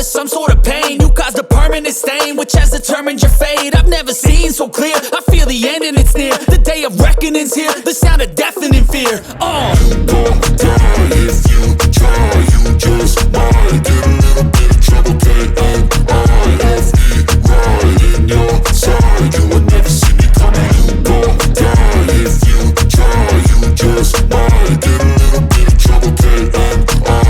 some sort of pain. You caused a permanent stain, which has determined your fate. I've never seen so clear, I feel the end and it's near. The day of reckoning's here, the sound of deafening fear. You gon' die if you try, you just might get a little bit of trouble, K-N-I-F-E, right in your side. You will never see me coming. You gon' die if you try, you just might get a little bit of trouble, K-N-I-F-E,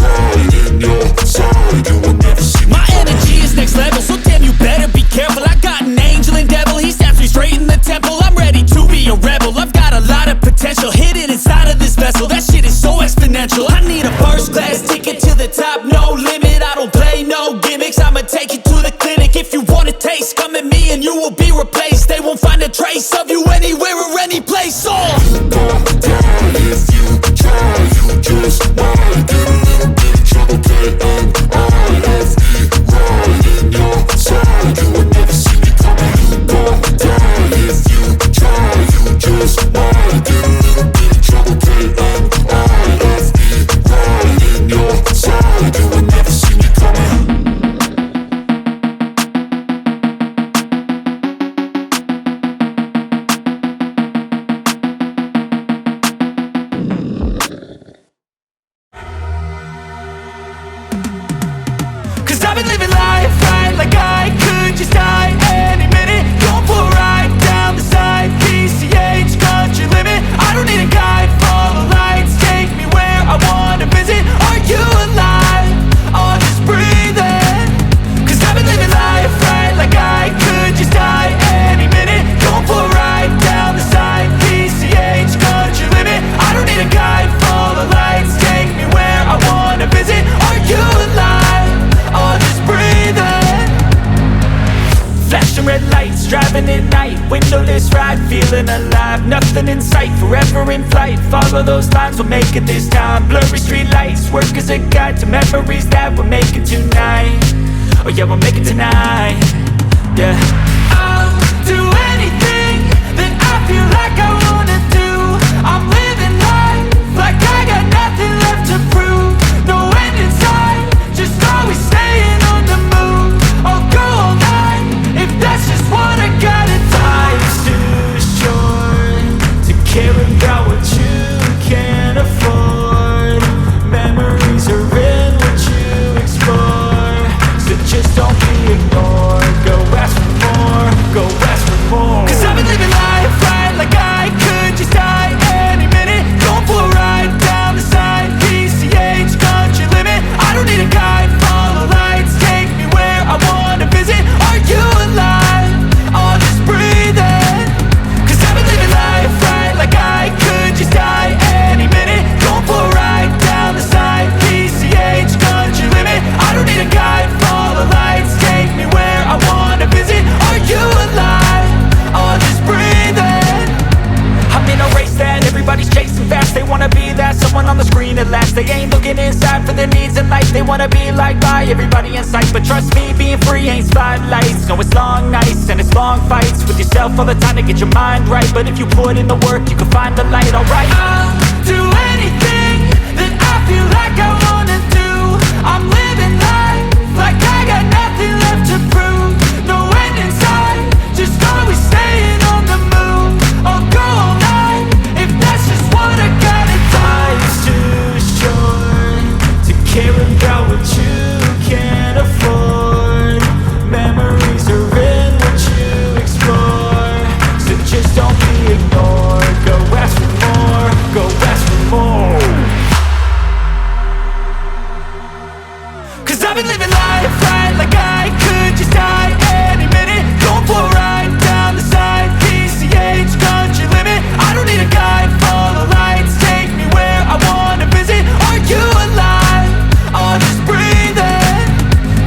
right in your side. You will never see me coming. My energy is next level, so damn you better be careful. I got an angel and devil, he snaps me straight in the temple. I'm ready to be a rebel, I've got a lot of potential hidden inside of this vessel. That shit is so exponential. I need a first class ticket to the top, no limit. I don't play no gimmicks, I'ma take you to the clinic. If you want a taste, come at me and you will be replaced. They won't find a trace of you anywhere or any place. You gon' die if you try, you just might get a little bit of trouble, K-N-I-F-E, right in your side. You will never see me coming. You gon' die if you try, you just might get a little bit of trouble, K-N-I-F-E, right in your side. You will never see me coming. I've been living life right like I could just die any minute. Going for a ride down the side, PCH, country limit. I don't need a guide, follow lights, take me where I wanna visit. Are you alive? Or just breathing? Cause I've been living life right like I could just die any minute. Going for a ride down the side, PCH, country limit. I don't need a guide, follow lights, take me where I wanna visit. Are you alive? Or just breathing? Flashing red lights, driving at night, windowless ride, feeling alive. Nothing in sight, forever in flight. Follow those lines, we'll make it this time. Blurry street lights, work as a guide to memories that we're making tonight. Oh yeah, we'll make it tonight. Yeah, I'll do anything that I feel like I wanna do. I'm living life like I got nothing left to prove. No end in sight, just always staying on the move. I'll go all night if that's just what I gotta do. Life's too short to care about what you can't afford. Memories are in what you explore, so just don't be ignored. Go ask for more, go ask for more. Cause I've been living life right like I could just die any minute. Going for a ride down the side, PCH, country limit. I don't need a guide, follow lights, take me where I wanna visit. Are you alive? Or just breathing? Cause I've been living life right like I could just die any minute. Going for a ride down the side, PCH, country limit. I don't need a guide, follow lights, take me where I wanna visit. Are you alive? Or just breathing? I'm in a race that everybody's chasing fast. They wanna be that someone on the screen at last. They ain't looking inside for their needs in life. They wanna be liked by everybody in sight. But trust me, being free ain't spotlights. No, it's long nights and it's long fights with yourself all the time to get your mind right. But if you put in the work, you can find the light, alright. I'll do anything that I feel like I wanna do. I'm living life like I got nothing left to prove. No end in sight, just always staying on the move. I'll go all night if that's just what I gotta do. Life's too short to care about what you can't afford. Memories are in what you explore, so just don't be ignored. Go ask for more, go ask for more. Cause I've been living life right like I could just die any minute. Going for a ride down the side, PCH, country limit. I don't need a guide, follow lights, take me where I wanna visit. Are you alive? Or just breathing?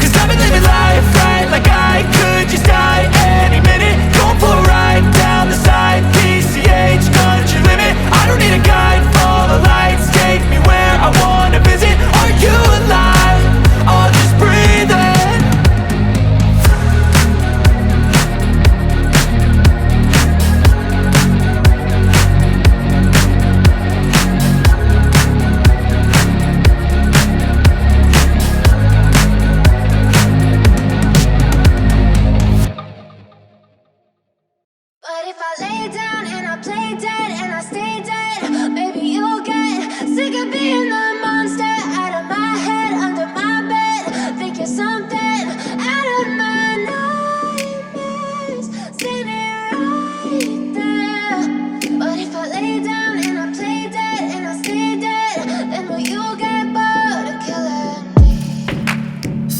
Cause I've been living life right like I could just die any minute. Going for a ride down the side, PCH, country limit. I don't need a guide, follow lights, take me where I wanna visit. Are you alive? Or just breathing?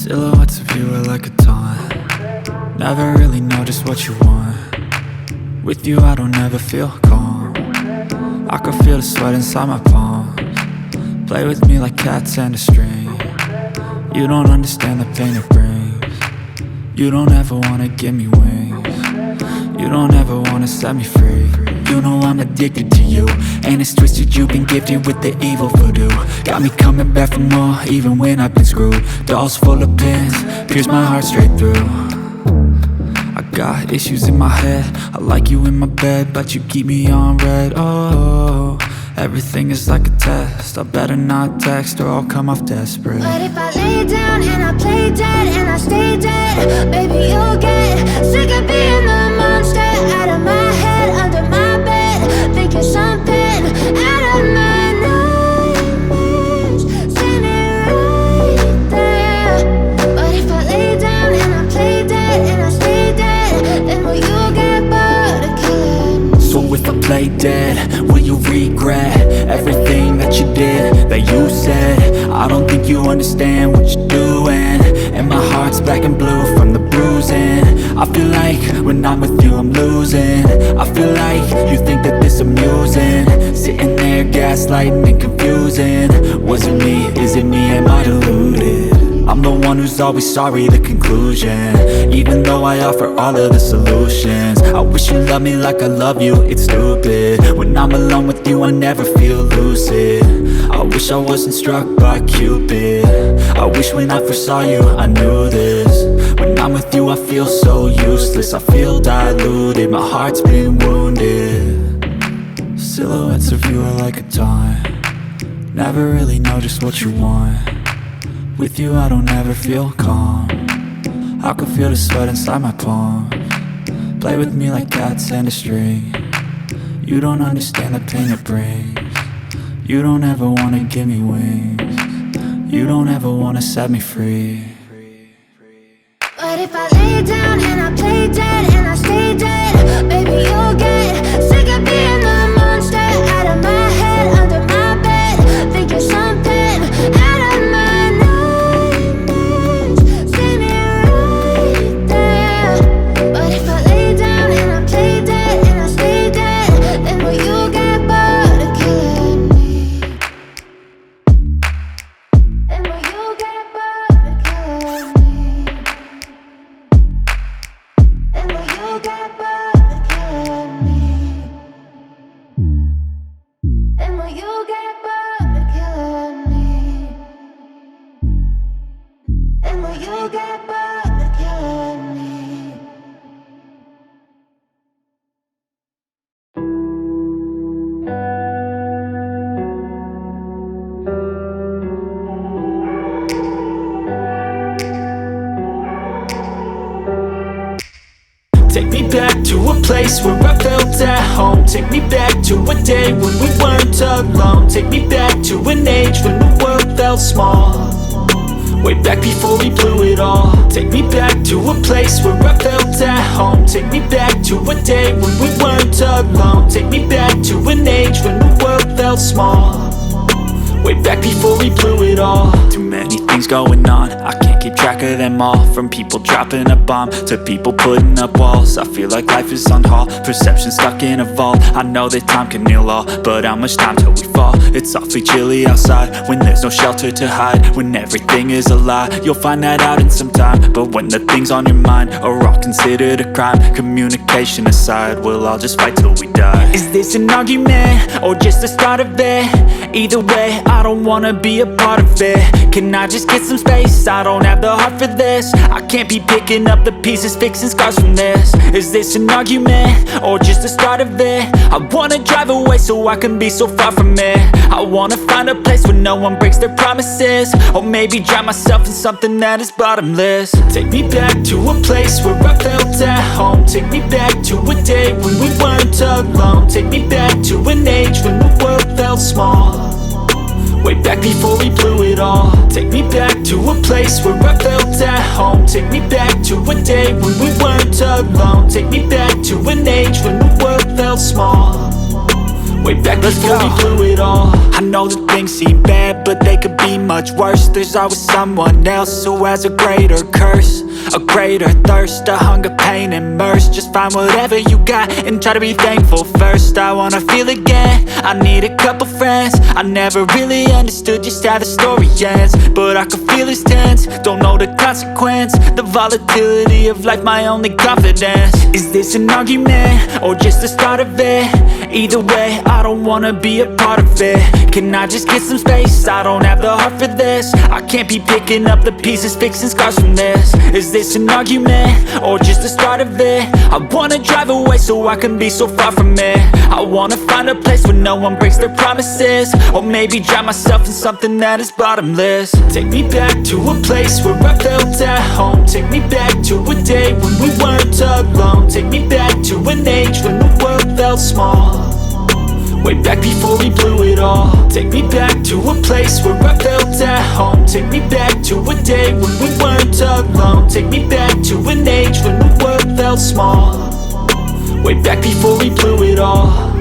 Silhouettes of you are like a taunt. Never really know just what you want. With you I don't ever feel calm. I can feel the sweat inside my palms. Play with me like cats and a string. You don't understand the pain it brings. You don't ever wanna give me wings. You don't ever wanna set me free. You know I'm addicted to you, and it's twisted, you've been gifted with the evil voodoo. Got me coming back for more, even when I've been screwed. Dolls full of pins, pierce my heart straight through. I got issues in my head, I like you in my bed, but you keep me on red. Oh, everything is like a test, I better not text or I'll come off desperate. But if I lay down and I play dead and I stay dead, baby you'll get sick of being the monster out of my head, under my bed, thinking something out of my nightmares, standing right there. But if I lay down and I play dead and I stay dead, then will you get bored of killing me? So if I play dead, will you regret everything that you did, that you said? I don't think you understand what you're doing, and my heart's black and blue from the bruising. I feel like when I'm with you I'm losing. I feel like you think that this amusing, sitting there gaslighting and confusing. Was it me? Is it me? Am I deluded? I'm the one who's always sorry, the conclusion, even though I offer all of the solutions. I wish you loved me like I love you, it's stupid. When I'm alone with you I never feel lucid. I wish I wasn't struck by Cupid. I wish when I first saw you I knew this. When I'm with you I feel so useless, I feel diluted, my heart's been wounded. Silhouettes of you are like a taunt. Never really know just what you want. With you I don't ever feel calm. I can feel the sweat inside my palms. Play with me like cats and a string. You don't understand the pain it brings. You don't ever wanna give me wings. You don't ever wanna set me free. But if I lay down and I play dead and I stay dead, baby you'll get sick of being the monster out of my head, under my bed, thinking something out of my nightmares, standing right there. But if I lay down and I play dead and I stay dead, then will you get bored of killing me? Then will you get bored of killing me? And will you get bored of killing me? And will you get bored of killing me? And will you get bored of killing me? Take me back to a place where I felt at home. Take me back to a day when we weren't alone. Take me back to an age when the world felt small, way back before we blew it all. Take me back to a place where I felt at home. Take me back to a day when we weren't alone. Take me back to an age when the world felt small, way back before we blew it all. Too many things going on, I can't keep track of them all. From people dropping a bomb to people putting up walls. I feel like life is on hold, perception stuck in a vault. I know that time can heal all, but how much time till we fall? It's awfully chilly outside, when there's no shelter to hide. When everything is a lie, you'll find that out in some time. But when the things on your mind are all considered a crime, communication aside, we'll all just fight till we die. Is this an argument, or just the start of it? Either way, I don't wanna be a part of it. Can I just get some space? I don't have the heart for this. I can't be picking up the pieces, fixing scars from this. Is this an argument, or just the start of it? I wanna drive away so I can be so far from it. I wanna find a place where no one breaks their promises, or maybe drown myself in something that is bottomless. Take me back to a place where I felt at home. Take me back to a day when we weren't alone. Take me back to an age when the world felt small, way back before we blew it all. Take me back to a place where I felt at home. Take me back to a day when we weren't alone. Take me back to an age when the world felt small, way back before we blew it all. I know that things seem bad, but they could be be much worse. There's always someone else who has a greater curse, a greater thirst, a hunger, pain, and mercy. Just find whatever you got and try to be thankful first. I wanna feel again, I need a couple friends. I never really understood just how the story ends, but I can feel it's tense, don't know the consequence. The volatility of life, my only confidence. Is this an argument, or just the start of it? Either way, I don't wanna be a part of it. Can I just get some space? I don't have the heart for this. I can't be picking up the pieces, fixing scars from this. Is this an argument, or just the start of it? I wanna drive away so I can be so far from it. I wanna find a place where no one breaks their promises, or maybe drown myself in something that is bottomless. Take me back to a place where I felt at home. Take me back to a day when we weren't alone. Take me back to an age when the world felt small, way back before we blew it all. Take me back to a place where I felt at home. Take me back to a day when we weren't alone. Take me back to an age when the world felt small, way back before we blew it all.